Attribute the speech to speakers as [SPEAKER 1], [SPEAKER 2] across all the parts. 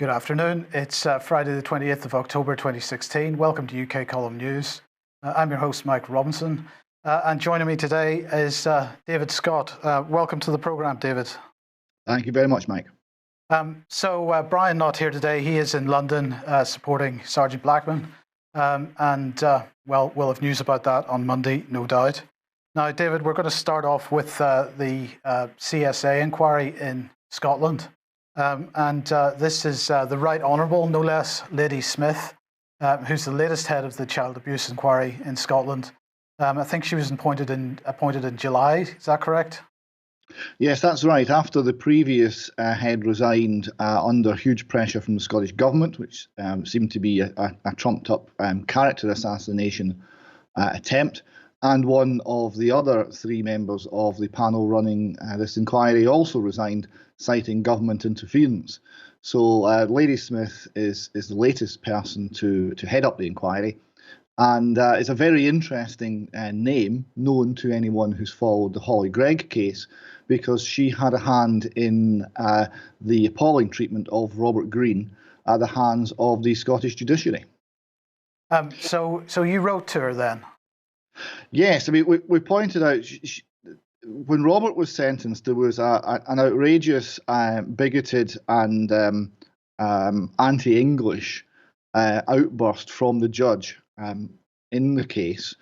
[SPEAKER 1] Good afternoon. It's Friday the 28th of October 2016. Welcome to UK Column News. I'm your host, Mike Robinson. And joining me today is David Scott. Welcome to the programme, David.
[SPEAKER 2] Thank you very much, Mike.
[SPEAKER 1] Brian not here today. He is in London supporting Sergeant Blackman. We'll have news about that on Monday, no doubt. Now, David, we're going to start off with the CSA inquiry in Scotland. This is the Right Honourable, no less, Lady Smith, who's the latest head of the Child Abuse Inquiry in Scotland. I think she was appointed in July. Is that correct?
[SPEAKER 2] Yes, that's right. After the previous head resigned under huge pressure from the Scottish Government, which seemed to be a trumped-up character assassination attempt, and one of the other three members of the panel running this inquiry also resigned, citing government interference. So Lady Smith is the latest person to head up the inquiry, and it's a very interesting name, known to anyone who's followed the Holly Gregg case, because she had a hand in the appalling treatment of Robert Greene at the hands of the Scottish judiciary.
[SPEAKER 1] So you wrote to her then?
[SPEAKER 2] Yes, I mean, we pointed out when Robert was sentenced, there was an outrageous, bigoted and anti-English outburst from the judge in the case,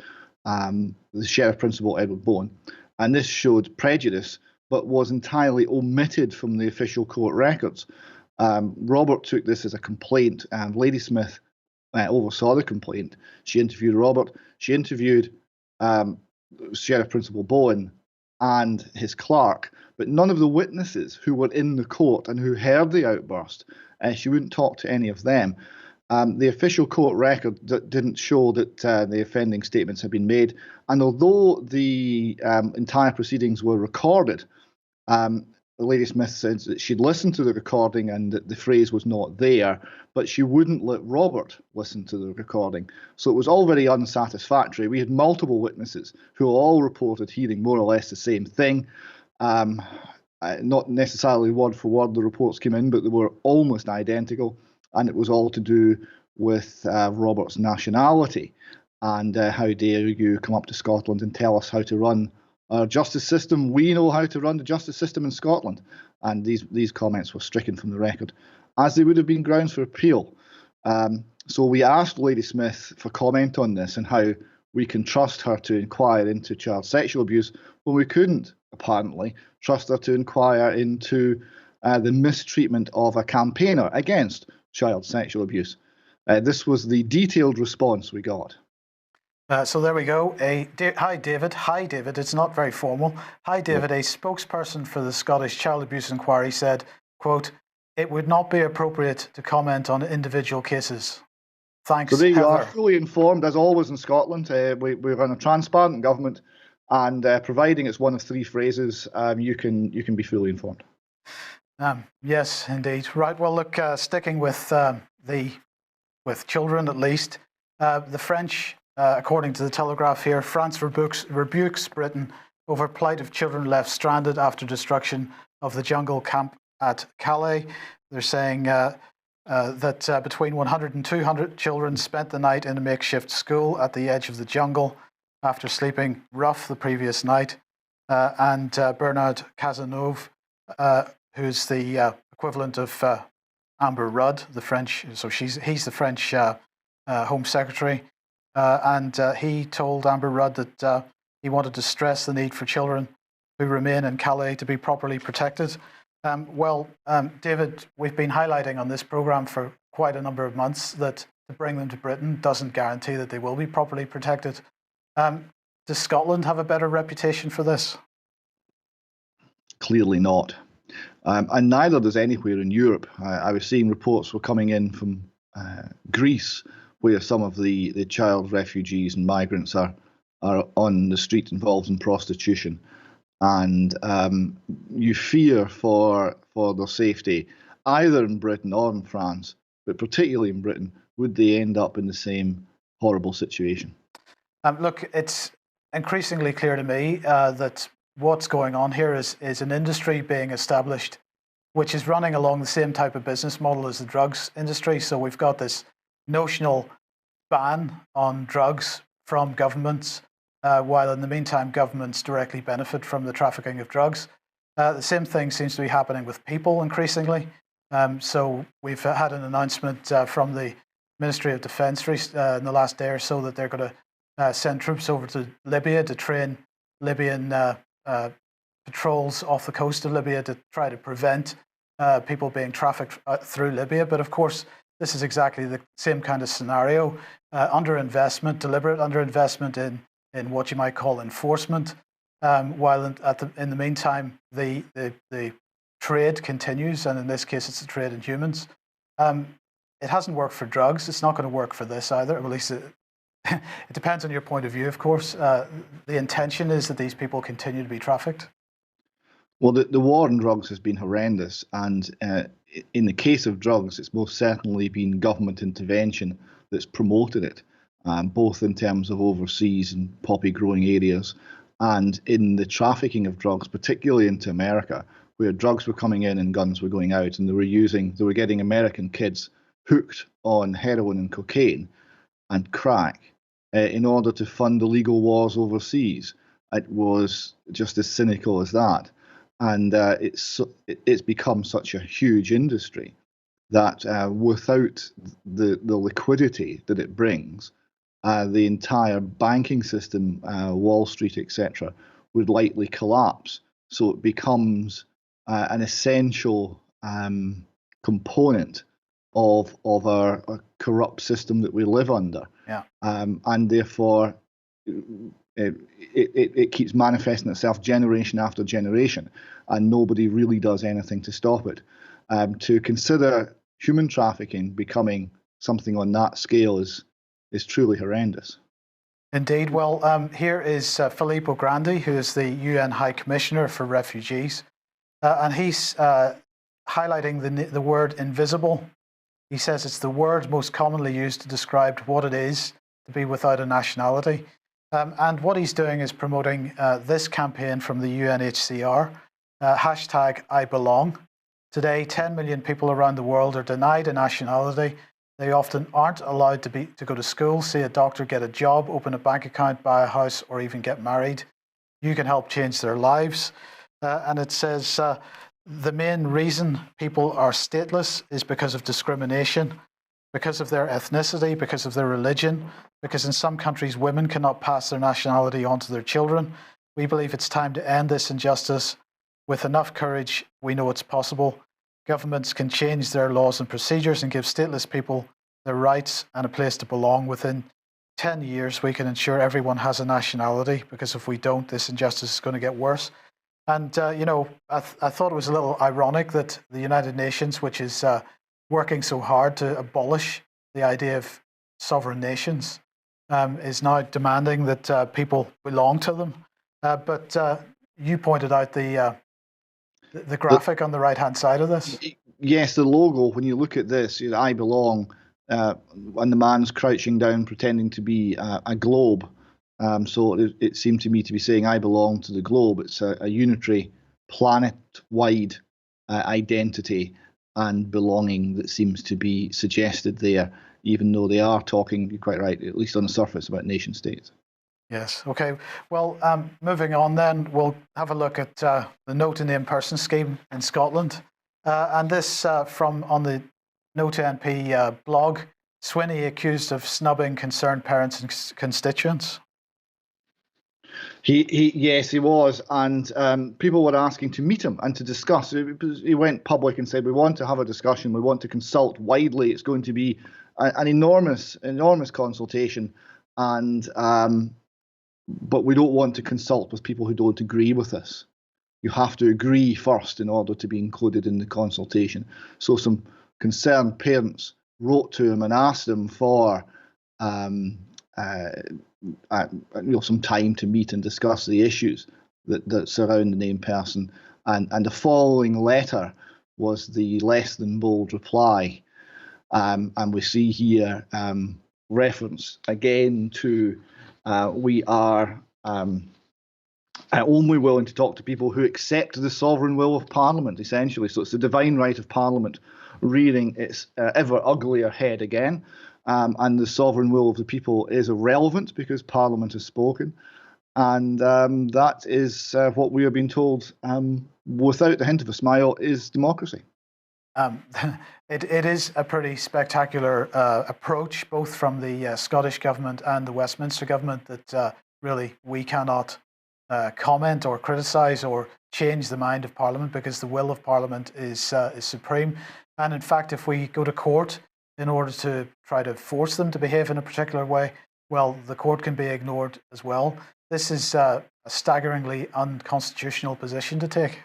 [SPEAKER 2] the Sheriff Principal Edward Bowen, and this showed prejudice, but was entirely omitted from the official court records. Robert took this as a complaint, and Lady Smith oversaw the complaint. She interviewed Robert. She interviewed Sheriff Principal Bowen and his clerk, but none of the witnesses who were in the court and who heard the outburst. She wouldn't talk to any of them. The official court record didn't show that the offending statements had been made, and although the entire proceedings were recorded, Lady Smith said that she'd listened to the recording and that the phrase was not there, but she wouldn't let Robert listen to the recording. So it was all very unsatisfactory. We had multiple witnesses who all reported hearing more or less the same thing. Not necessarily word for word the reports came in, but they were almost identical, and it was all to do with Robert's nationality and how dare you come up to Scotland and tell us how to run our justice system. We know how to run the justice system in Scotland. And these comments were stricken from the record, as they would have been grounds for appeal. So we asked Lady Smith for comment on this and how we can trust her to inquire into child sexual abuse when we couldn't, apparently, trust her to inquire into the mistreatment of a campaigner against child sexual abuse. This was the detailed response we got.
[SPEAKER 1] So there we go. Hi, David. Hi, David. It's not very formal. Hi, David. A spokesperson for the Scottish Child Abuse Inquiry said, quote, "It would not be appropriate to comment on individual cases. Thanks,
[SPEAKER 2] So there you
[SPEAKER 1] Heather."
[SPEAKER 2] are, fully informed, as always in Scotland. We run a transparent government, and providing it's one of three phrases, you can be fully informed.
[SPEAKER 1] Yes, indeed. Right. Well, look, sticking with children at least, the French. According to the Telegraph here, France rebukes Britain over plight of children left stranded after destruction of the jungle camp at Calais. They're saying that between 100 and 200 children spent the night in a makeshift school at the edge of the jungle after sleeping rough the previous night. Bernard Cazeneuve, who's the equivalent of Amber Rudd, the French, so he's the French Home Secretary. He told Amber Rudd that he wanted to stress the need for children who remain in Calais to be properly protected. David, we've been highlighting on this programme for quite a number of months that to bring them to Britain doesn't guarantee that they will be properly protected. Does Scotland have a better reputation for this?
[SPEAKER 2] Clearly not. And neither does anywhere in Europe. I was seeing reports were coming in from Greece, where some of the child refugees and migrants are on the street involved in prostitution. And you fear for their safety, either in Britain or in France, but particularly in Britain, would they end up in the same horrible situation?
[SPEAKER 1] Look, it's increasingly clear to me that what's going on here is an industry being established which is running along the same type of business model as the drugs industry. So we've got this notional ban on drugs from governments, while in the meantime, governments directly benefit from the trafficking of drugs. The same thing seems to be happening with people increasingly. So we've had an announcement from the Ministry of Defence in the last day or so that they're going to send troops over to Libya to train Libyan patrols off the coast of Libya to try to prevent people being trafficked through Libya. But of course, this is exactly the same kind of scenario. Underinvestment, deliberate underinvestment in what you might call enforcement, while in the meantime, the trade continues, and in this case, it's a trade in humans. It hasn't worked for drugs. It's not going to work for this either. At least it depends on your point of view, of course. The intention is that these people continue to be trafficked.
[SPEAKER 2] Well, the war on drugs has been horrendous, and in the case of drugs, it's most certainly been government intervention that's promoted it, both in terms of overseas and poppy growing areas, and in the trafficking of drugs, particularly into America, where drugs were coming in and guns were going out, and they were getting American kids hooked on heroin and cocaine and crack in order to fund illegal wars overseas. It was just as cynical as that. And it's become such a huge industry that without the liquidity that it brings, the entire banking system, Wall Street, etc., would likely collapse. So it becomes an essential component of our corrupt system that we live under.
[SPEAKER 1] Yeah.
[SPEAKER 2] And therefore, it keeps manifesting itself generation after generation, and nobody really does anything to stop it. To consider human trafficking becoming something on that scale is truly horrendous.
[SPEAKER 1] Indeed. Well, here is Filippo Grandi, who is the UN High Commissioner for Refugees, and he's highlighting the word invisible. He says it's the word most commonly used to describe what it is to be without a nationality. And what he's doing is promoting this campaign from the UNHCR, hashtag I belong. Today, 10 million people around the world are denied a nationality. They often aren't allowed to go to school, see a doctor, get a job, open a bank account, buy a house, or even get married. You can help change their lives. And it says the main reason people are stateless is because of discrimination, because of their ethnicity, because of their religion, because in some countries women cannot pass their nationality on to their children. We believe it's time to end this injustice. With enough courage, we know it's possible. Governments can change their laws and procedures and give stateless people their rights and a place to belong. Within 10 years, we can ensure everyone has a nationality, because if we don't, this injustice is going to get worse. And, I thought it was a little ironic that the United Nations, which is working so hard to abolish the idea of sovereign nations, is now demanding that people belong to them. But you pointed out the graphic on the right-hand side of this.
[SPEAKER 2] Yes, the logo, when you look at this, I belong, and the man's crouching down pretending to be a globe. So it seemed to me to be saying I belong to the globe. It's a unitary planet-wide identity and belonging that seems to be suggested there, even though they are talking, you're quite right, at least on the surface, about nation states.
[SPEAKER 1] Yes. Okay. Well, moving on then, we'll have a look at the No to Name Person scheme in Scotland. And this from on the No to NP blog, Swinney accused of snubbing concerned parents and constituents.
[SPEAKER 2] Yes, he was, and people were asking to meet him and to discuss. He went public and said, "We want to have a discussion. We want to consult widely. It's going to be an enormous consultation, and but we don't want to consult with people who don't agree with us. You have to agree first in order to be included in the consultation." So some concerned parents wrote to him and asked him for some time to meet and discuss the issues that surround the named person. And the following letter was the less than bold reply. And we see here reference again to we are only willing to talk to people who accept the sovereign will of Parliament, essentially. So it's the divine right of Parliament rearing its ever uglier head again. And the sovereign will of the people is irrelevant because Parliament has spoken. And that is what we are being told, without the hint of a smile, is democracy.
[SPEAKER 1] It is a pretty spectacular approach, both from the Scottish government and the Westminster government, that really we cannot comment or criticise or change the mind of Parliament, because the will of Parliament is supreme. And in fact, if we go to court in order to try to force them to behave in a particular way, well, the court can be ignored as well. This is a staggeringly unconstitutional position to take.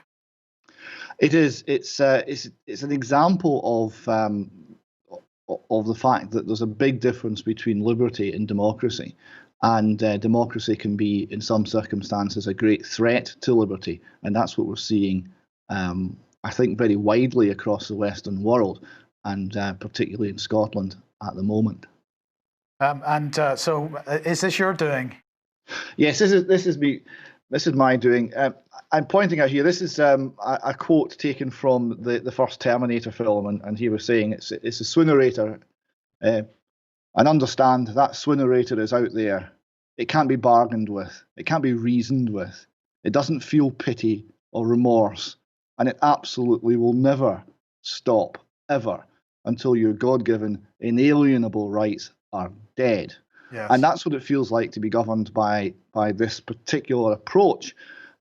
[SPEAKER 2] It is. It's an example of the fact that there's a big difference between liberty and democracy, and democracy can be, in some circumstances, a great threat to liberty, and that's what we're seeing, I think, very widely across the Western world, and particularly in Scotland at the moment.
[SPEAKER 1] So, is this your doing?
[SPEAKER 2] Yes, this is me. This is my doing. I'm pointing out here. This is a quote taken from the first Terminator film, and he was saying it's a Swinnerator, and understand that Swinnerator is out there. It can't be bargained with. It can't be reasoned with. It doesn't feel pity or remorse, and it absolutely will never stop ever until your God-given inalienable rights are dead.
[SPEAKER 1] Yes.
[SPEAKER 2] And that's what it feels like to be governed by this particular approach.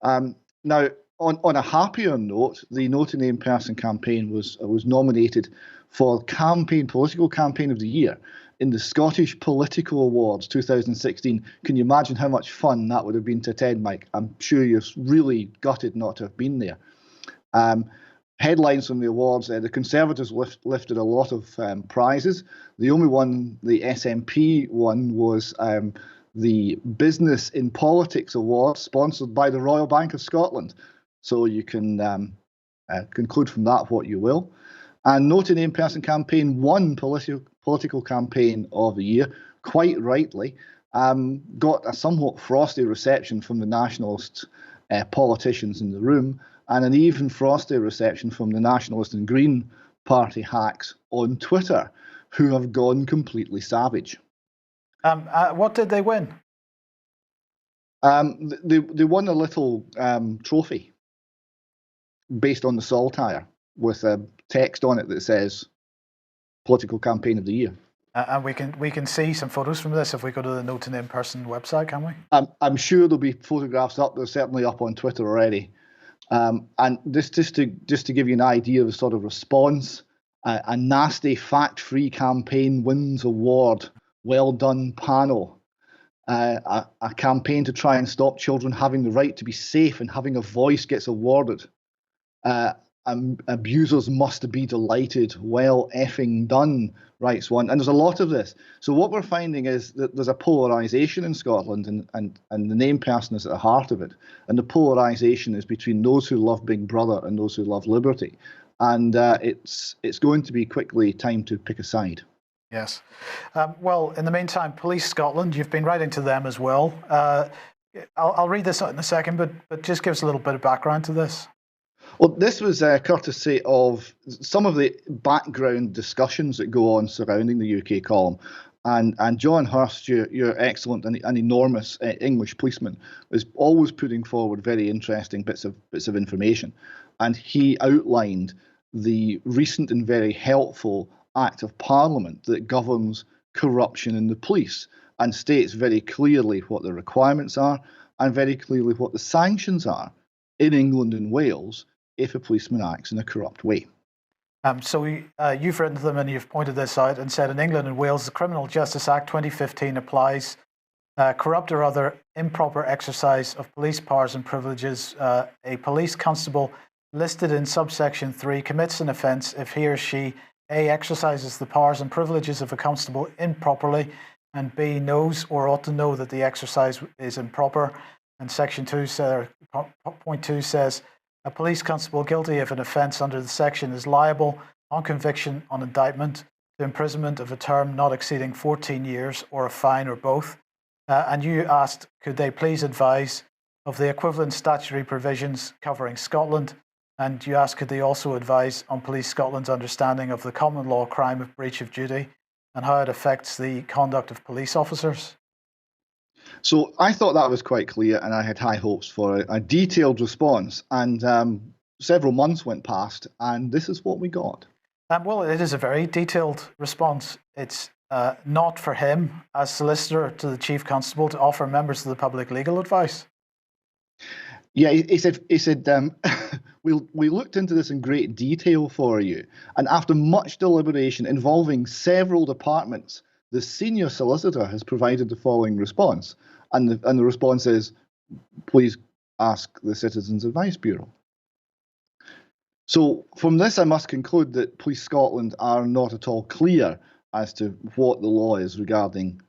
[SPEAKER 2] Now, on a happier note, the No to Name Person campaign was nominated for political campaign of the year in the Scottish Political Awards 2016. Can you imagine how much fun that would have been to attend, Mike? I'm sure you're really gutted not to have been there. Headlines from the awards, the Conservatives lifted a lot of prizes. The only one the SNP won was the Business in Politics Award, sponsored by the Royal Bank of Scotland. So you can conclude from that what you will. And No to Name Person campaign won political campaign of the year, quite rightly. Got a somewhat frosty reception from the nationalist politicians in the room, and an even frostier reception from the Nationalist and Green Party hacks on Twitter, who have gone completely savage.
[SPEAKER 1] What did they win?
[SPEAKER 2] They won a little trophy based on the saltire with a text on it that says "Political Campaign of the Year."
[SPEAKER 1] And we can see some photos from this if we go to the No to Name Person website, can we?
[SPEAKER 2] I'm sure there'll be photographs up. They're certainly up on Twitter already. And this just to give you an idea of the sort of response, a nasty fact-free campaign wins award. Well done, panel. A campaign to try and stop children having the right to be safe and having a voice gets awarded. Abusers must be delighted. Well effing done, writes one. And there's a lot of this. So what we're finding is that there's a polarisation in Scotland, and the name person is at the heart of it. And the polarisation is between those who love Big Brother and those who love liberty. And it's going to be quickly time to pick a side.
[SPEAKER 1] Yes. Well, in the meantime, Police Scotland, you've been writing to them as well. I'll read this out in a second, but just give us a little bit of background to this.
[SPEAKER 2] Well, this was courtesy of some of the background discussions that go on surrounding the UK column. And John Hurst, your excellent and enormous English policeman, is always putting forward very interesting bits of information. And he outlined the recent and very helpful Act of Parliament that governs corruption in the police, and states very clearly what the requirements are and very clearly what the sanctions are in England and Wales if a policeman acts in a corrupt way.
[SPEAKER 1] So you've written to them and you've pointed this out and said in England and Wales, the Criminal Justice Act 2015 applies. Corrupt or other improper exercise of police powers and privileges. A police constable listed in subsection 3 commits an offence if he or she A. exercises the powers and privileges of a constable improperly, and B. knows or ought to know that the exercise is improper. And section 2.2 says, a police constable guilty of an offence under the section is liable, on conviction, on indictment, to imprisonment of a term not exceeding 14 years or a fine or both. And you asked, could they please advise of the equivalent statutory provisions covering Scotland, and you ask could they also advise on Police Scotland's understanding of the common law crime of breach of duty and how it affects the conduct of police officers?
[SPEAKER 2] So I thought that was quite clear, and I had high hopes for a detailed response. And several months went past, and this is what we got.
[SPEAKER 1] Well, it is a very detailed response. It's not for him, as solicitor to the Chief Constable, to offer members of the public legal advice.
[SPEAKER 2] Yeah, he said we looked into this in great detail for you, and after much deliberation involving several departments, the senior solicitor has provided the following response, and the response is, please ask the Citizens Advice Bureau. So from this, I must conclude that Police Scotland are not at all clear as to what the law is regarding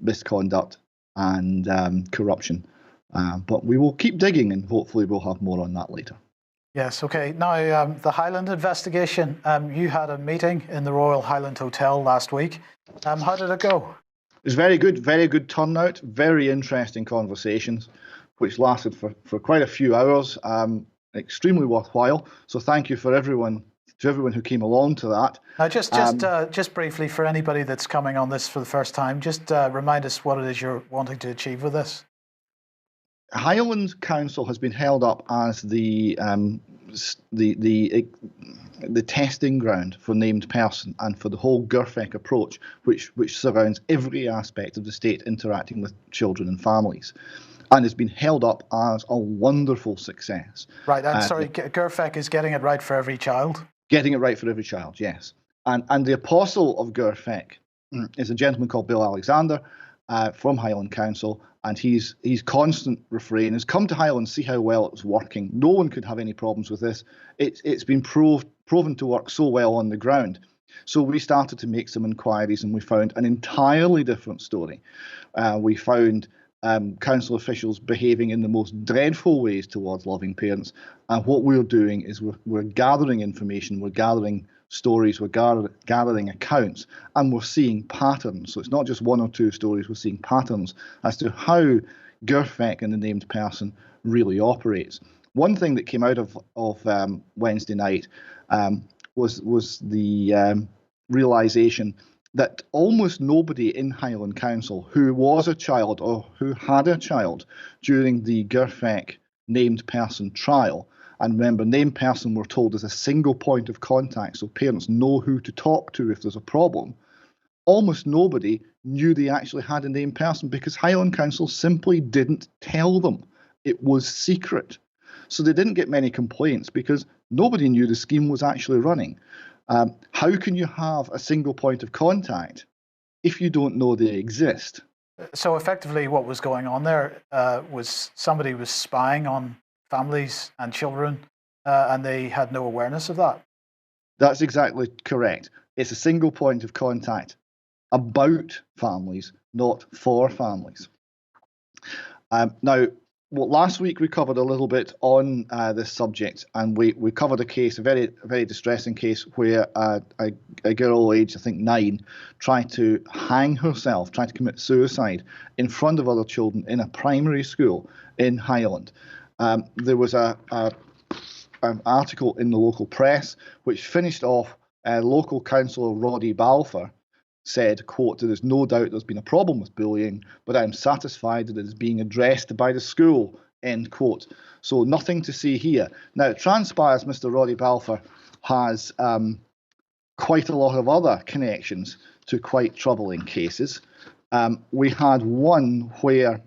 [SPEAKER 2] misconduct and corruption. But we will keep digging, and hopefully we'll have more on that later.
[SPEAKER 1] Yes, okay. Now, the Highland investigation, you had a meeting in the Royal Highland Hotel last week. How did it go?
[SPEAKER 2] It was very good turnout, very interesting conversations, which lasted for quite a few hours, extremely worthwhile. So thank you for everyone who came along to that.
[SPEAKER 1] Now, just briefly, for anybody that's coming on this for the first time, just remind us what it is you're wanting to achieve with this.
[SPEAKER 2] Highland Council has been held up as the testing ground for named person and for the whole GERFEC approach, which surrounds every aspect of the state interacting with children and families, and has been held up as a wonderful success.
[SPEAKER 1] Right, and sorry, GERFEC is getting it right for every child? Getting it right for every child,
[SPEAKER 2] yes. And the apostle of GERFEC is a gentleman called Bill Alexander from Highland Council, and his constant refrain is, come to Highland, see how well it's working. No one could have any problems with this. It's been proven to work so well on the ground. So we started to make some inquiries, and we found an entirely different story. We found council officials behaving in the most dreadful ways towards loving parents. And what we're doing is we're gathering information, we're gathering stories, we're gathering accounts, and we're seeing patterns. So it's not just one or two stories, we're seeing patterns as to how GERFEC and the named person really operates. One thing that came out of Wednesday night was the realisation that almost nobody in Highland Council who was a child or who had a child during the GERFEC named person trial, and remember, named person, we're told, is a single point of contact, so parents know who to talk to if there's a problem. Almost nobody knew they actually had a named person because Highland Council simply didn't tell them. It was secret. So they didn't get many complaints because nobody knew the scheme was actually running. How can you have a single point of contact if you don't know they exist?
[SPEAKER 1] So effectively what was going on there was somebody was spying on families and children, and they had no awareness of that.
[SPEAKER 2] That's exactly correct. It's a single point of contact about families, not for families. Now, last week we covered a little bit on this subject, and we covered a case, a very distressing case, where a girl aged, I think 9, tried to hang herself, tried to commit suicide in front of other children in a primary school in Highland. There was an article in the local press which finished off local councillor Roddy Balfour said, quote, there is no doubt there's been a problem with bullying, but I'm satisfied that it is being addressed by the school, end quote. So nothing to see here. Now, it transpires Mr. Roddy Balfour has quite a lot of other connections to quite troubling cases. We had one where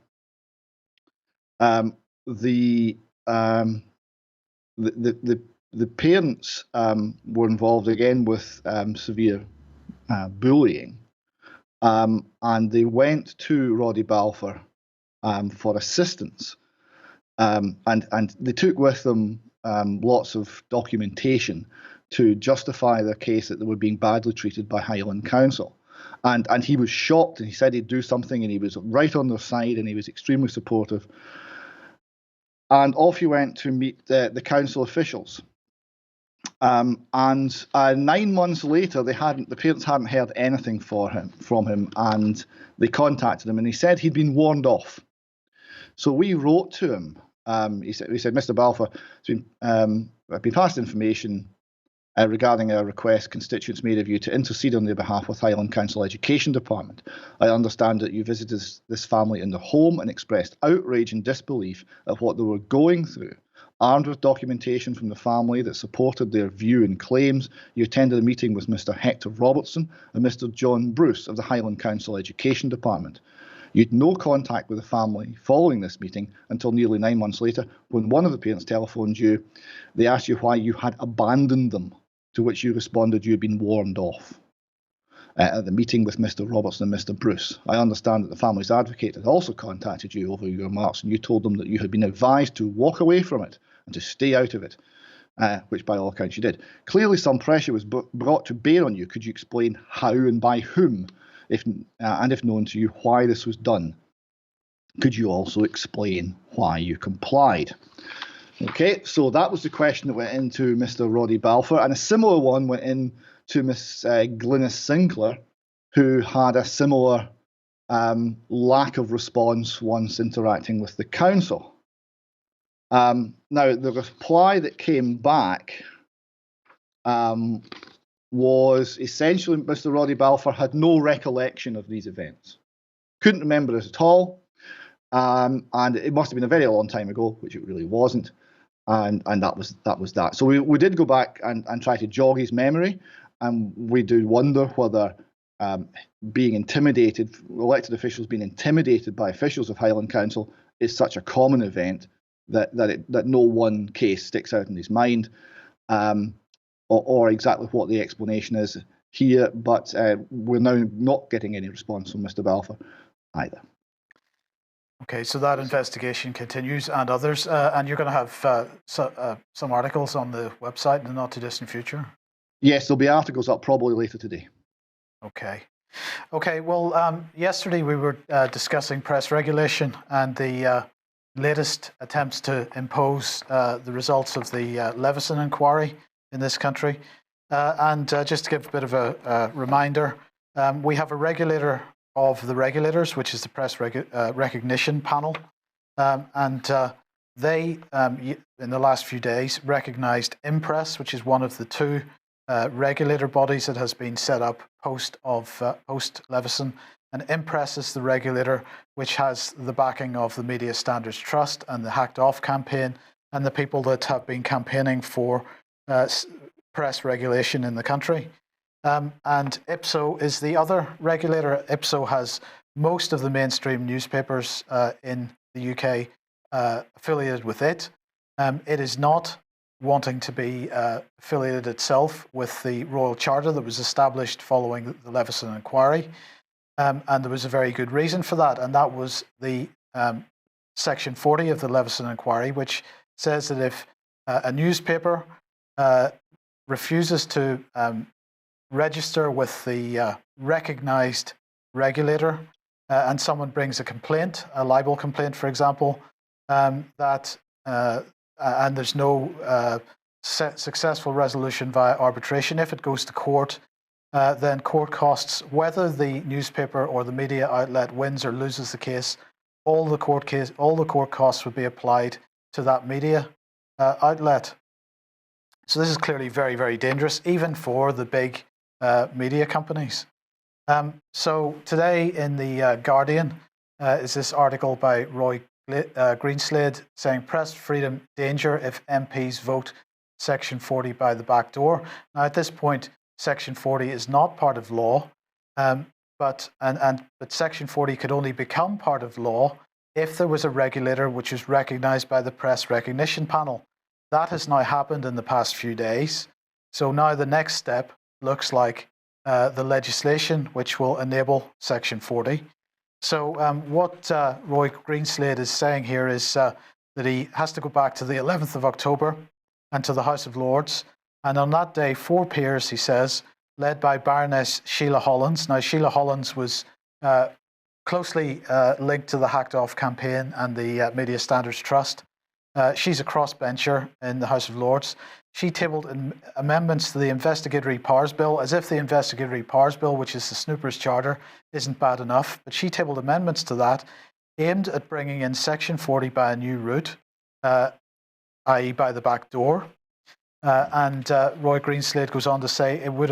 [SPEAKER 2] the parents were involved again with severe bullying, and they went to Roddy Balfour for assistance, and they took with them lots of documentation to justify their case that they were being badly treated by Highland Council. And he was shocked, and he said he'd do something, and he was right on their side, and he was extremely supportive. And off he went to meet the council officials. And 9 months later, the parents hadn't heard anything from him, and they contacted him, and he said he'd been warned off. So we wrote to him. He said, Mr. Balfour, I've been passed information regarding a request constituents made of you to intercede on their behalf with Highland Council Education Department. I understand that you visited this family in their home and expressed outrage and disbelief at what they were going through. Armed with documentation from the family that supported their view and claims, you attended a meeting with Mr. Hector Robertson and Mr. John Bruce of the Highland Council Education Department. You had no contact with the family following this meeting until nearly 9 months later, when one of the parents telephoned you. They asked you why you had abandoned them, to which you responded you had been warned off. At the meeting with Mr. Robertson and Mr. Bruce, I understand that the family's advocate had also contacted you over your remarks, and you told them that you had been advised to walk away from it and to stay out of it, which by all accounts you did. Clearly some pressure was brought to bear on you. Could you explain how and by whom, if known to you, why this was done? Could you also explain why you complied? Okay, so that was the question that went into Mr. Roddy Balfour, and a similar one went in to Miss Glynis Sinclair, who had a similar lack of response once interacting with the council. Now, the reply that came back was essentially Mr. Roddy Balfour had no recollection of these events. Couldn't remember it at all, and it must have been a very long time ago, which it really wasn't. And that was that. So we did go back and try to jog his memory, and we do wonder whether being intimidated, elected officials being intimidated by officials of Highland Council is such a common event that no one case sticks out in his mind, or exactly what the explanation is here. But we're now not getting any response from Mr. Balfour either.
[SPEAKER 1] Okay, so that investigation continues, and others, and you're going to have some articles on the website in the not too distant future?
[SPEAKER 2] Yes, there'll be articles up probably later today.
[SPEAKER 1] Okay. Well, yesterday we were discussing press regulation and the latest attempts to impose the results of the Leveson inquiry in this country. And just to give a bit of a reminder, we have a regulator of the regulators, which is the press recognition panel. And they, in the last few days, recognized Impress, which is one of the two regulator bodies that has been set up post Leveson. And Impress is the regulator which has the backing of the Media Standards Trust and the Hacked Off campaign and the people that have been campaigning for press regulation in the country. And IPSO is the other regulator. IPSO has most of the mainstream newspapers in the UK affiliated with it. It is not wanting to be affiliated itself with the Royal Charter that was established following the Leveson inquiry. And there was a very good reason for that, and that was the Section 40 of the Leveson inquiry, which says that if a newspaper refuses to register with the recognised regulator and someone brings a complaint, a libel complaint, for example, and there's no successful resolution via arbitration, if it goes to court, then court costs, whether the newspaper or the media outlet wins or loses the case, all the court costs would be applied to that media outlet. So this is clearly very, very dangerous, even for the big media companies. So today in the Guardian is this article by Roy Greenslade saying press freedom danger if MPs vote Section 40 by the back door. Now at this point, Section 40 is not part of law, but Section 40 could only become part of law if there was a regulator which was recognised by the press recognition panel. That has now happened in the past few days. So now the next step looks like the legislation which will enable Section 40. So what Roy Greenslade is saying here is that he has to go back to the 11th of October and to the House of Lords. And on that day, 4 peers, he says, led by Baroness Sheila Hollands. Now, Sheila Hollands was closely linked to the Hacked Off campaign and the Media Standards Trust. She's a crossbencher in the House of Lords. She tabled amendments to the Investigatory Powers Bill, as if the Investigatory Powers Bill, which is the Snoopers Charter, isn't bad enough. But she tabled amendments to that aimed at bringing in Section 40 by a new route, i.e. by the back door. And Roy Greenslade goes on to say it would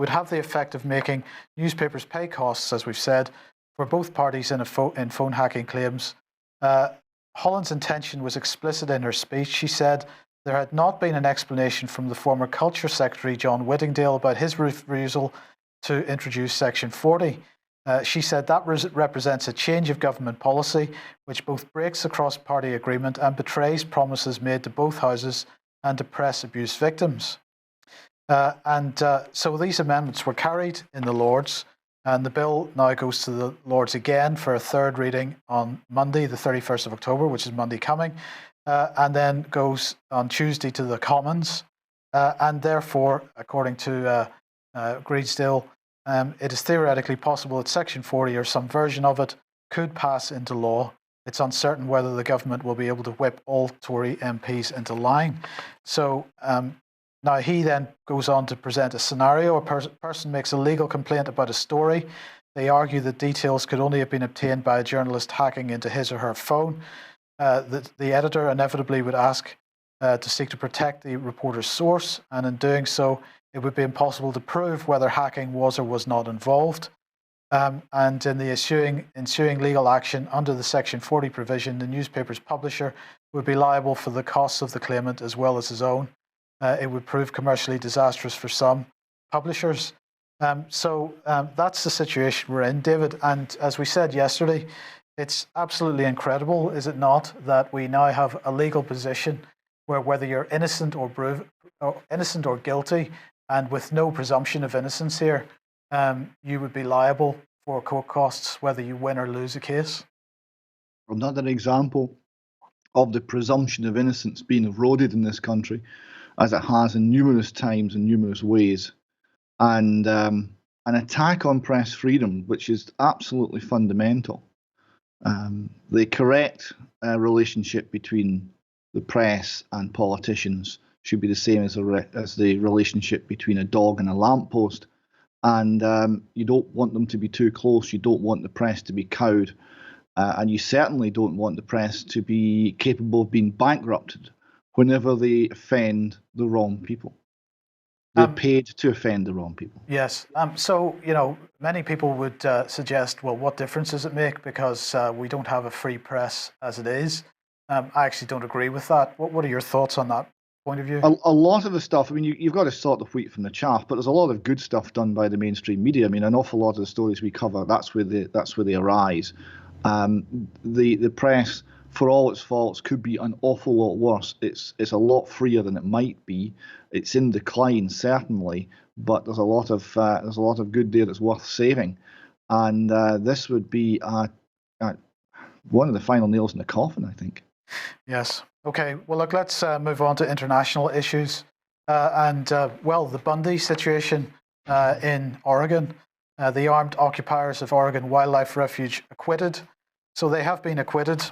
[SPEAKER 1] have the effect of making newspapers pay costs, as we've said, for both parties in phone hacking claims. Holland's intention was explicit in her speech. She said there had not been an explanation from the former Culture Secretary, John Whittingdale, about his refusal to introduce Section 40. She said that represents a change of government policy which both breaks the cross-party agreement and betrays promises made to both houses and to press abuse victims. So these amendments were carried in the Lords, and the bill now goes to the Lords again for a third reading on Monday, the 31st of October, which is Monday coming, and then goes on Tuesday to the Commons. And therefore, according to Greenslade, it is theoretically possible that Section 40 or some version of it could pass into law. It's uncertain whether the government will be able to whip all Tory MPs into line. So now he then goes on to present a scenario. A person makes a legal complaint about a story. They argue that details could only have been obtained by a journalist hacking into his or her phone. The editor inevitably would ask to seek to protect the reporter's source, and in doing so, it would be impossible to prove whether hacking was or was not involved. And in the ensuing legal action under the Section 40 provision, the newspaper's publisher would be liable for the costs of the claimant as well as his own. It would prove commercially disastrous for some publishers. So that's the situation we're in, David. And as we said yesterday, it's absolutely incredible, is it not, that we now have a legal position where whether you're innocent or guilty, and with no presumption of innocence here, you would be liable for court costs whether you win or lose a case.
[SPEAKER 2] Another example of the presumption of innocence being eroded in this country, as it has in numerous times in numerous ways, and an attack on press freedom, which is absolutely fundamental. The correct relationship between the press and politicians should be the same as the relationship between a dog and a lamppost. And you don't want them to be too close. You don't want the press to be cowed. And you certainly don't want the press to be capable of being bankrupted whenever they offend the wrong people. They're paid to offend the wrong people.
[SPEAKER 1] Yes. So, many people would suggest, well, what difference does it make? Because we don't have a free press as it is. I actually don't agree with that. What are your thoughts on that point of view?
[SPEAKER 2] A lot of the stuff, I mean, you've got to sort the wheat from the chaff, but there's a lot of good stuff done by the mainstream media. I mean, an awful lot of the stories we cover, that's where they arise. The press, for all its faults, could be an awful lot worse. It's a lot freer than it might be. It's in decline, certainly, but there's a lot of good there that's worth saving. And this would be one of the final nails in the coffin, I think.
[SPEAKER 1] Yes. Okay. Well, look, let's move on to international issues. The Bundy situation in Oregon. The armed occupiers of Oregon Wildlife Refuge acquitted. So they have been acquitted.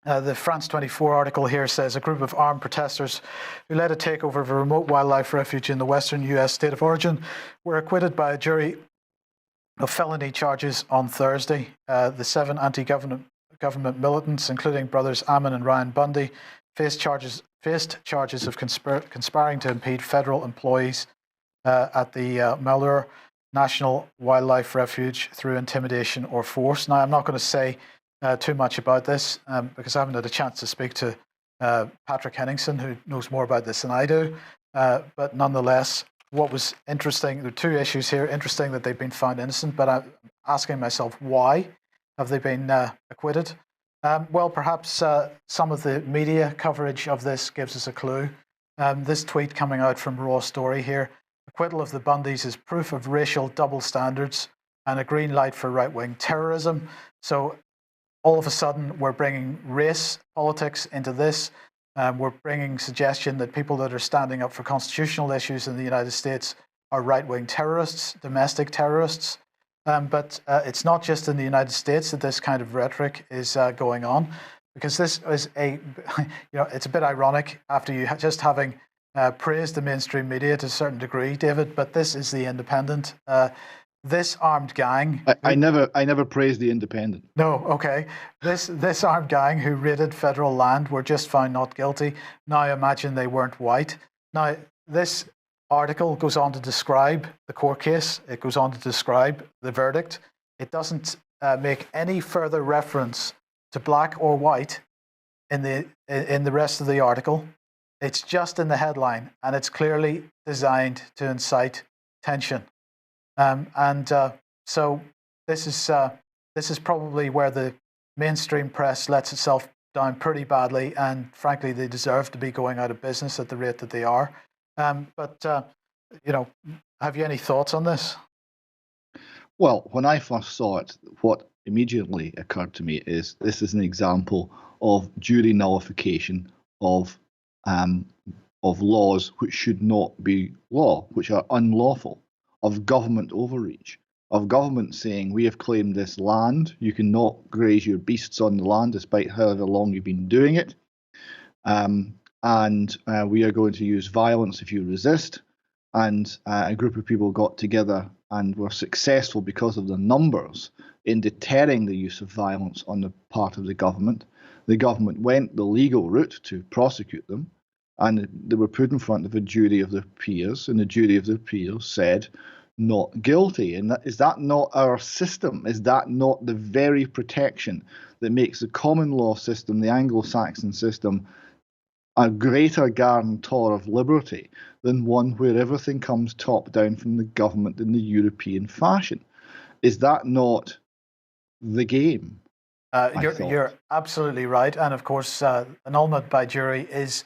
[SPEAKER 1] The France 24 article here says a group of armed protesters who led a takeover of a remote wildlife refuge in the western U.S. state of Oregon were acquitted by a jury of felony charges on Thursday. The 7 anti-government militants, including brothers Ammon and Ryan Bundy, faced charges of conspiring to impede federal employees at the Malheur National Wildlife Refuge through intimidation or force. Now, I'm not going to say too much about this because I haven't had a chance to speak to Patrick Henningsen, who knows more about this than I do. But nonetheless, what was interesting, there are 2 issues here. Interesting that they've been found innocent, but I'm asking myself, why have they been acquitted? Well, perhaps some of the media coverage of this gives us a clue. This tweet coming out from Raw Story here: acquittal of the Bundys is proof of racial double standards and a green light for right-wing terrorism. So all of a sudden, we're bringing race politics into this. We're bringing suggestion that people that are standing up for constitutional issues in the United States are right-wing terrorists, domestic terrorists. But it's not just in the United States that this kind of rhetoric is going on, because this is it's a bit ironic after you just having praised the mainstream media to a certain degree, David, but this is the Independent this armed gang.
[SPEAKER 2] I never praised the Independent.
[SPEAKER 1] No, okay. This armed gang who raided federal land were just found not guilty. Now imagine they weren't white. Now this article goes on to describe the court case. It goes on to describe the verdict. It doesn't make any further reference to black or white in the rest of the article. It's just in the headline, and it's clearly designed to incite tension. So this is probably where the mainstream press lets itself down pretty badly, and frankly, they deserve to be going out of business at the rate that they are. But have you any thoughts on this?
[SPEAKER 2] Well, when I first saw it, what immediately occurred to me is this is an example of jury nullification of laws which should not be law, which are unlawful, of government overreach, of government saying, we have claimed this land, you cannot graze your beasts on the land despite however long you've been doing it, and we are going to use violence if you resist. And a group of people got together and were successful because of the numbers in deterring the use of violence on the part of the government. The government went the legal route to prosecute them, and they were put in front of a jury of their peers, and the jury of their peers said, not guilty. And is that not our system? Is that not the very protection that makes the common law system, the Anglo-Saxon system, a greater guarantor of liberty than one where everything comes top down from the government in the European fashion? Is that not the game?
[SPEAKER 1] You're absolutely right. And of course, annulment by jury is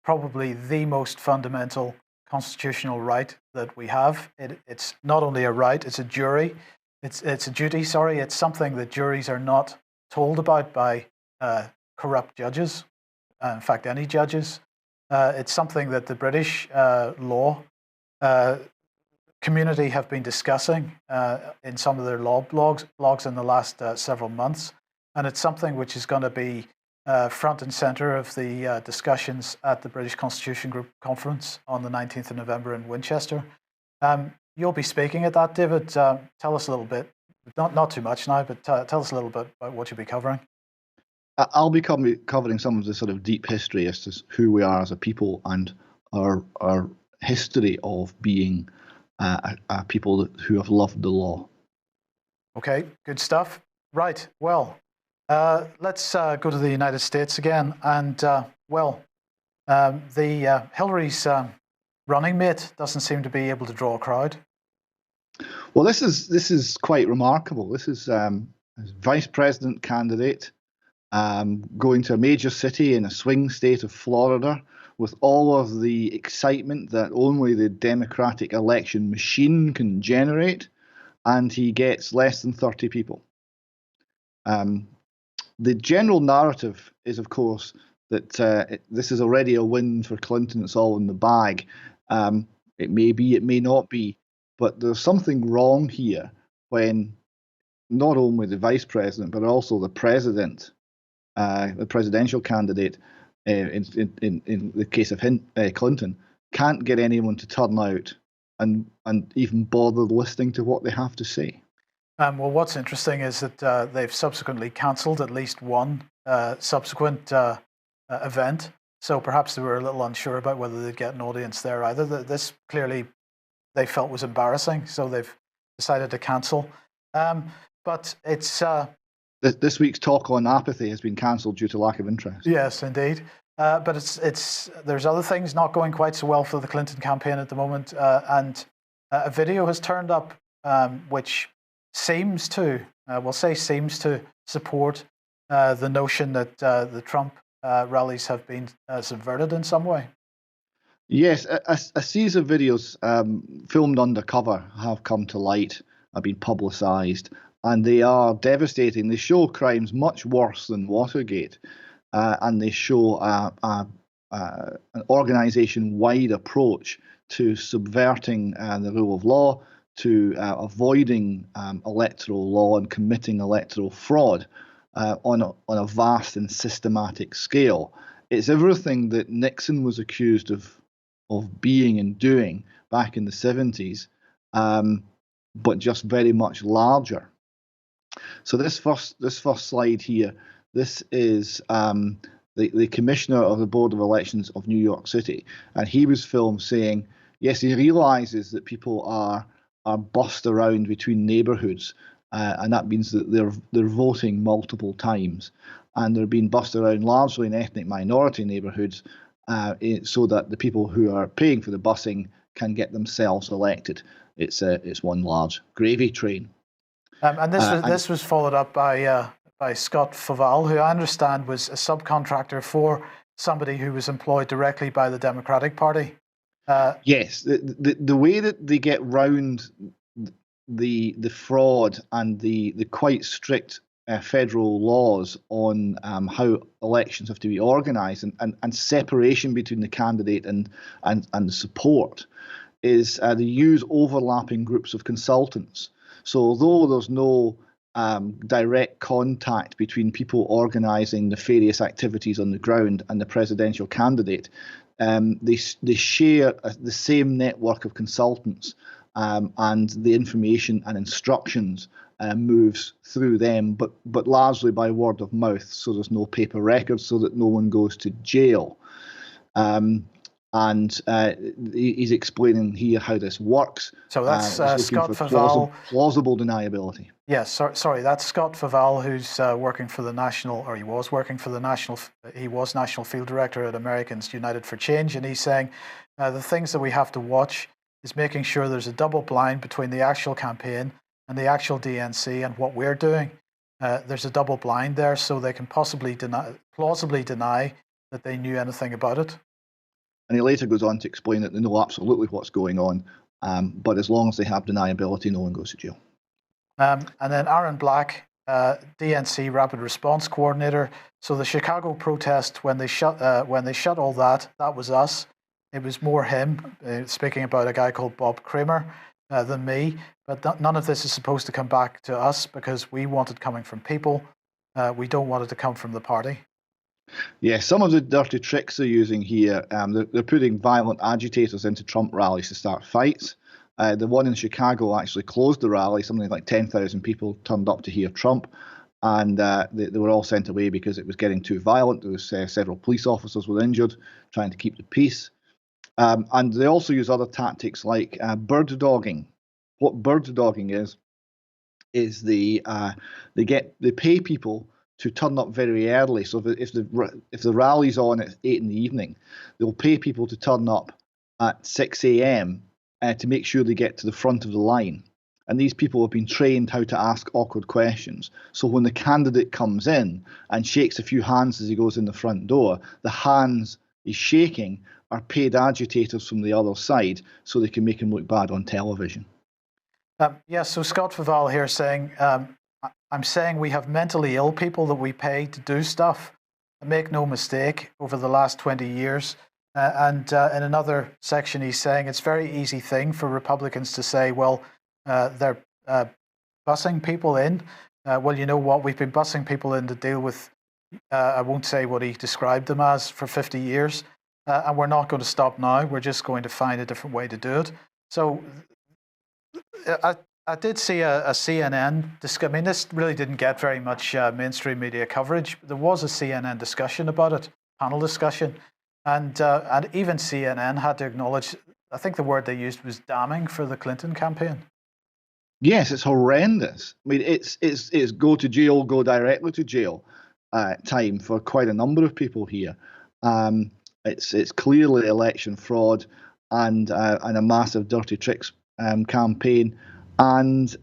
[SPEAKER 1] probably the most fundamental constitutional right that we have. It's not only a right, it's a jury. It's a duty, sorry. It's something that juries are not told about by corrupt judges. In fact, any judges. It's something that the British law community have been discussing in some of their law blogs in the last several months. And it's something which is going to be front and center of the discussions at the British Constitution Group Conference on the 19th of November in Winchester. You'll be speaking at that, David. Tell us a little bit, not too much now, but tell us a little bit about what you'll be covering.
[SPEAKER 2] I'll be covering some of the sort of deep history as to who we are as a people and our history of being a people who have loved the law. Okay,
[SPEAKER 1] good stuff. Right, well, let's go to the United States again. And, Hillary's running mate doesn't seem to be able to draw a crowd.
[SPEAKER 2] Well, this is quite remarkable. This is a vice president candidate going to a major city in a swing state of Florida with all of the excitement that only the Democratic election machine can generate, and he gets less than 30 people. The general narrative is, of course, that this is already a win for Clinton. It's all in the bag. It may be, it may not be, but there's something wrong here when not only the vice president, but also the president, the presidential candidate, in the case of Clinton, can't get anyone to turn out and even bother listening to what they have to say.
[SPEAKER 1] Well, what's interesting is that they've subsequently cancelled at least one subsequent event. So perhaps they were a little unsure about whether they'd get an audience there either. This clearly they felt was embarrassing, so they've decided to cancel. But it's...
[SPEAKER 2] This week's talk on apathy has been cancelled due to lack of interest.
[SPEAKER 1] Yes, indeed. But there's other things not going quite so well for the Clinton campaign at the moment. And a video has turned up which seems to, seems to support the notion that the Trump rallies have been subverted in some way.
[SPEAKER 2] Yes, a series of videos filmed undercover have come to light, have been publicised, and they are devastating. They show crimes much worse than Watergate, and they show an organisation-wide approach to subverting the rule of law, to avoiding electoral law and committing electoral fraud on a vast and systematic scale. It's everything that Nixon was accused of being and doing back in the 70s, but just very much larger. So this first slide here, this is the commissioner of the Board of Elections of New York City, and he was filmed saying, yes, he realizes that people are bussed around between neighborhoods, and that means that they're voting multiple times, and they're being bussed around largely in ethnic minority neighborhoods, so that the people who are paying for the busing can get themselves elected. It's one large gravy train.
[SPEAKER 1] And this was followed up by Scott Faval, who I understand was a subcontractor for somebody who was employed directly by the Democratic Party.
[SPEAKER 2] Yes, the way that they get round the fraud and the quite strict federal laws on how elections have to be organised and separation between the candidate and the support is they use overlapping groups of consultants. So although there's no direct contact between people organising nefarious activities on the ground and the presidential candidate, they share the same network of consultants, and the information and instructions moves through them, but largely by word of mouth. So there's no paper records, so that no one goes to jail. And he's explaining here how this works.
[SPEAKER 1] So that's Scott Faval.
[SPEAKER 2] Plausible deniability.
[SPEAKER 1] Yes, sorry, that's Scott Faval, who's working for the national, or he was working for the national. He was national field director at Americans United for Change, and he's saying the things that we have to watch is making sure there's a double blind between the actual campaign and the actual DNC and what we're doing. There's a double blind there, so they can plausibly deny that they knew anything about it.
[SPEAKER 2] And he later goes on to explain that they know absolutely what's going on, but as long as they have deniability, no one goes to jail.
[SPEAKER 1] And then Aaron Black, DNC Rapid Response Coordinator. So the Chicago protest, when they shut all that was us. It was more him speaking about a guy called Bob Kramer than me. But none of this is supposed to come back to us because we want it coming from people. We don't want it to come from the party.
[SPEAKER 2] Yeah, some of the dirty tricks they're using here, they're putting violent agitators into Trump rallies to start fights. The one in Chicago actually closed the rally. Something like 10,000 people turned up to hear Trump, and they were all sent away because it was getting too violent. There was several police officers were injured trying to keep the peace. And they also use other tactics like bird dogging. What bird dogging is they pay people to turn up very early. So if the rally's on at 8 in the evening, they'll pay people to turn up at 6 a.m. To make sure they get to the front of the line. And these people have been trained how to ask awkward questions. So when the candidate comes in and shakes a few hands as he goes in the front door, the hands he's shaking are paid agitators from the other side so they can make him look bad on television.
[SPEAKER 1] Yes, so Scott Faval here saying, I'm saying we have mentally ill people that we pay to do stuff. Make no mistake, over the last 20 years. And in another section, he's saying it's a very easy thing for Republicans to say, well, they're busing people in. Well, you know what? We've been busing people in to deal with, I won't say what he described them as, for 50 years. And we're not going to stop now. We're just going to find a different way to do it. So I did see a CNN I mean, this really didn't get very much mainstream media coverage. There was a CNN discussion about it, panel discussion. And even CNN had to acknowledge, I think the word they used was damning for the Clinton campaign.
[SPEAKER 2] Yes, it's horrendous. I mean, it's go to jail, go directly to jail time for quite a number of people here. It's clearly election fraud and a massive dirty tricks campaign, and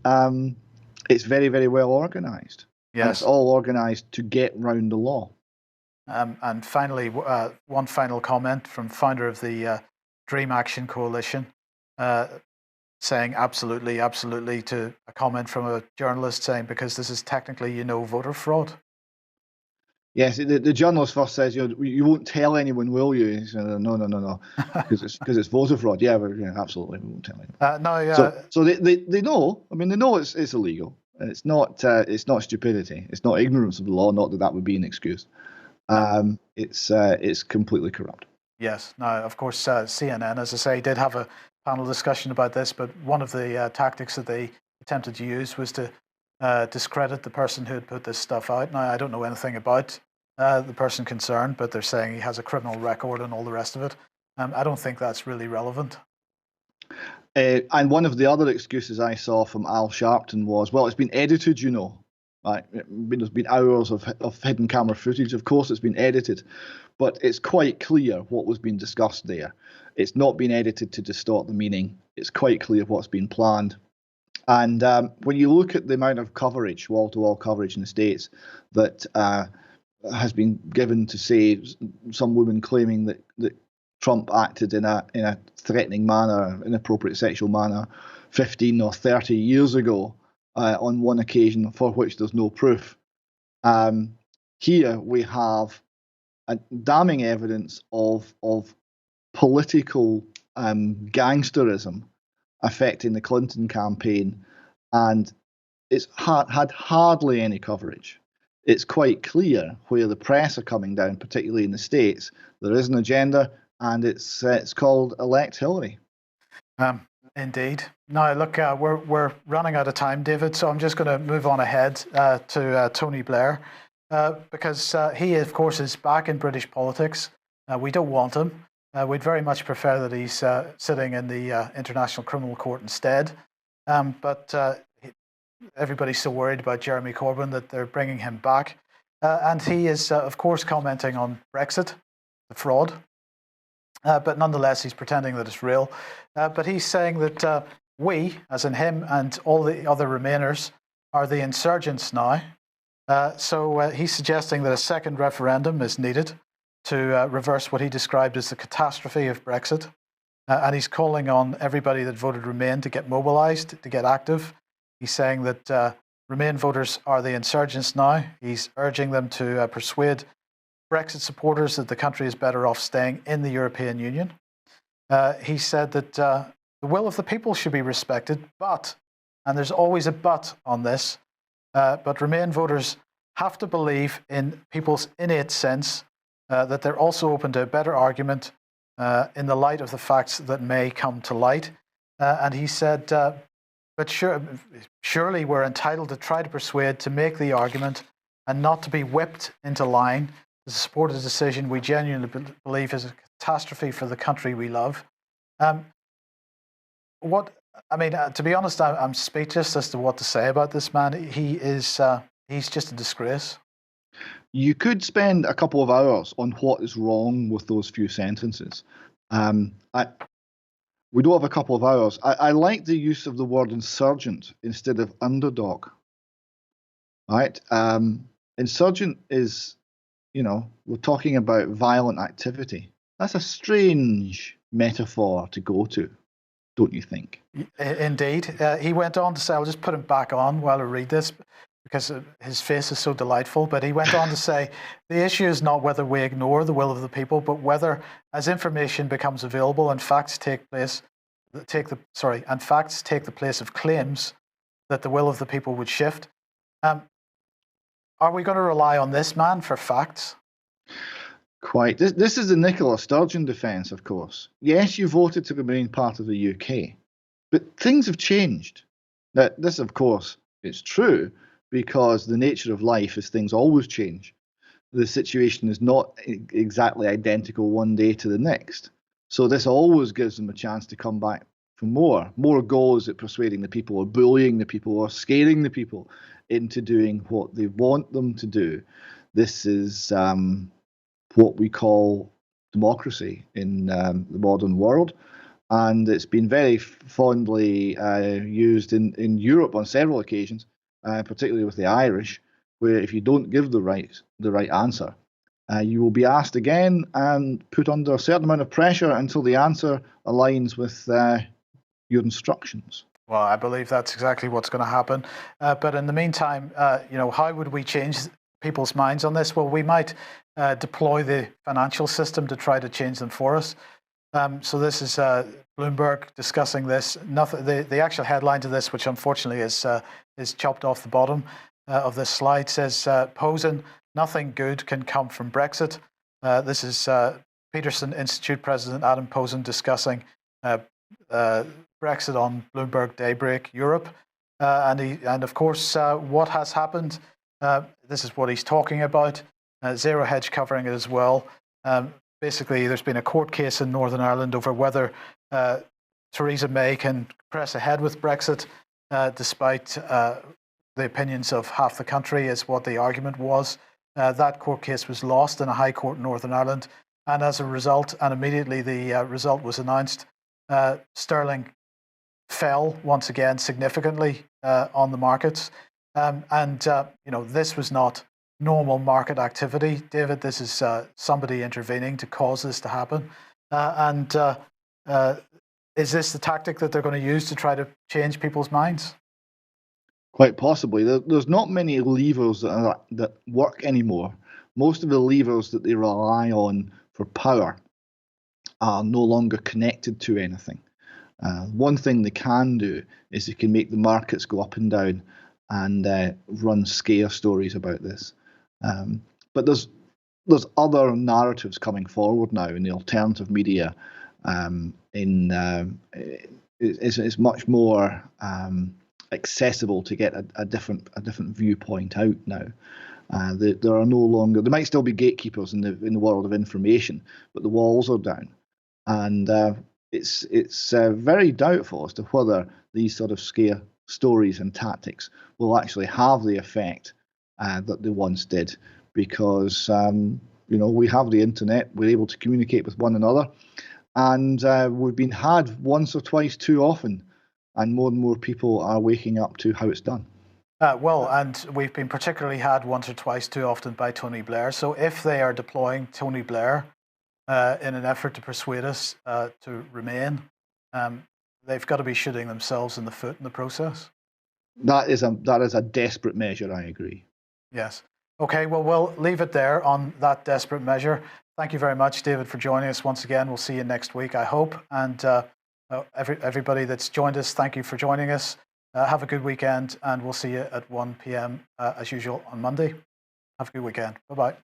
[SPEAKER 2] it's very, very well organised.
[SPEAKER 1] Yes,
[SPEAKER 2] and it's all organised to get round the law.
[SPEAKER 1] And finally, one final comment from founder of the Dream Action Coalition, saying absolutely, absolutely, to a comment from a journalist saying, because this is technically, voter fraud.
[SPEAKER 2] Yes, the journalist first says, you won't tell anyone, will you? He said, no, because it's voter fraud. Yeah, absolutely, we won't tell anyone.
[SPEAKER 1] No, yeah.
[SPEAKER 2] So they know. I mean, they know it's illegal, and it's not stupidity. It's not ignorance of the law. Not that would be an excuse. It's completely corrupt.
[SPEAKER 1] Yes. Now, of course, CNN, as I say, did have a panel discussion about this, but one of the tactics that they attempted to use was to discredit the person who had put this stuff out. Now, I don't know anything about the person concerned, but they're saying he has a criminal record and all the rest of it. I don't think that's really relevant.
[SPEAKER 2] And one of the other excuses I saw from Al Sharpton was, well, it's been edited, you know. Right? There's been hours of hidden camera footage. Of course, it's been edited, but it's quite clear what was being discussed there. It's not been edited to distort the meaning. It's quite clear what's been planned. And when you look at the amount of coverage, wall-to-wall coverage in the States, that has been given to say some woman claiming that Trump acted in a threatening manner, inappropriate sexual manner, 15 or 30 years ago on one occasion for which there's no proof. Here we have a damning evidence of political gangsterism affecting the Clinton campaign, and it's had hardly any coverage. It's quite clear where the press are coming down, particularly in the States. There is an agenda, and it's called Elect Hillary.
[SPEAKER 1] Indeed. Now, look, we're running out of time, David, so I'm just going to move on ahead to Tony Blair, because he, of course, is back in British politics. We don't want him. We'd very much prefer that he's sitting in the International Criminal Court instead. But everybody's so worried about Jeremy Corbyn that they're bringing him back. And he is, of course, commenting on Brexit, the fraud. But nonetheless, he's pretending that it's real. But he's saying that we, as in him and all the other Remainers, are the insurgents now. So he's suggesting that a second referendum is needed to reverse what he described as the catastrophe of Brexit. And he's calling on everybody that voted Remain to get mobilised, to get active. He's saying that Remain voters are the insurgents now. He's urging them to persuade Brexit supporters that the country is better off staying in the European Union. He said that the will of the people should be respected, but, and there's always a but on this, but Remain voters have to believe in people's innate sense that they're also open to a better argument in the light of the facts that may come to light. And he said, but surely we're entitled to try to persuade, to make the argument, and not to be whipped into line to support a decision we genuinely believe is a catastrophe for the country we love. To be honest, I'm speechless as to what to say about this man. He's just a disgrace.
[SPEAKER 2] You could spend a couple of hours on what is wrong with those few sentences. We don't have a couple of hours. I like the use of the word insurgent instead of underdog. Right? Insurgent is, we're talking about violent activity. That's a strange metaphor to go to, don't you think?
[SPEAKER 1] Indeed. He went on to say, I'll just put him back on while I read this because his face is so delightful, but he went on to say, the issue is not whether we ignore the will of the people, but whether, as information becomes available and facts take the place of claims, that the will of the people would shift. Are we going to rely on this man for facts?
[SPEAKER 2] Quite. This is the Nicola Sturgeon defence, of course. Yes, you voted to remain part of the UK, but things have changed. Now, this, of course, is true because the nature of life is things always change. The situation is not exactly identical one day to the next. So this always gives them a chance to come back for more. More goes at persuading the people or bullying the people or scaring the people into doing what they want them to do. This is what we call democracy in the modern world. And it's been very fondly used in Europe on several occasions, particularly with the Irish, where if you don't give the right answer, you will be asked again and put under a certain amount of pressure until the answer aligns with your instructions.
[SPEAKER 1] Well, I believe that's exactly what's going to happen. But in the meantime, how would we change people's minds on this? Well, we might deploy the financial system to try to change them for us. So this is Bloomberg discussing this. The actual headline to this, which unfortunately is chopped off the bottom of this slide, says, Posen, nothing good can come from Brexit. This is Peterson Institute President Adam Posen discussing Brexit on Bloomberg Daybreak Europe, and of course what has happened. This is what he's talking about. Zero Hedge covering it as well. Basically, there's been a court case in Northern Ireland over whether Theresa May can press ahead with Brexit, despite the opinions of half the country, is what the argument was. That court case was lost in a high court in Northern Ireland, and as a result, and immediately the result was announced, sterling fell once again significantly on the markets, and this was not normal market activity, David. This is somebody intervening to cause this to happen, and is this the tactic that they're going to use to try to change people's minds?
[SPEAKER 2] Quite possibly. There's not many levers that work anymore. Most of the levers that they rely on for power are no longer connected to anything. One thing they can do is they can make the markets go up and down and run scare stories about this. But there's other narratives coming forward now in the alternative media. It's much more accessible to get a different viewpoint out now. There are no longer. There might still be gatekeepers in the world of information, but the walls are down, and it's very doubtful as to whether these sort of scare stories and tactics will actually have the effect that they once did, because we have the internet, we're able to communicate with one another, and we've been had once or twice too often, and more people are waking up to how it's done.
[SPEAKER 1] And we've been particularly had once or twice too often by Tony Blair. So if they are deploying Tony Blair in an effort to persuade us to remain, they've got to be shooting themselves in the foot in the process.
[SPEAKER 2] That is a desperate measure, I agree.
[SPEAKER 1] Yes. Okay, well, we'll leave it there on that desperate measure. Thank you very much, David, for joining us once again. We'll see you next week, I hope. And everybody that's joined us, thank you for joining us. Have a good weekend, and we'll see you at 1 p.m. As usual on Monday. Have a good weekend. Bye-bye.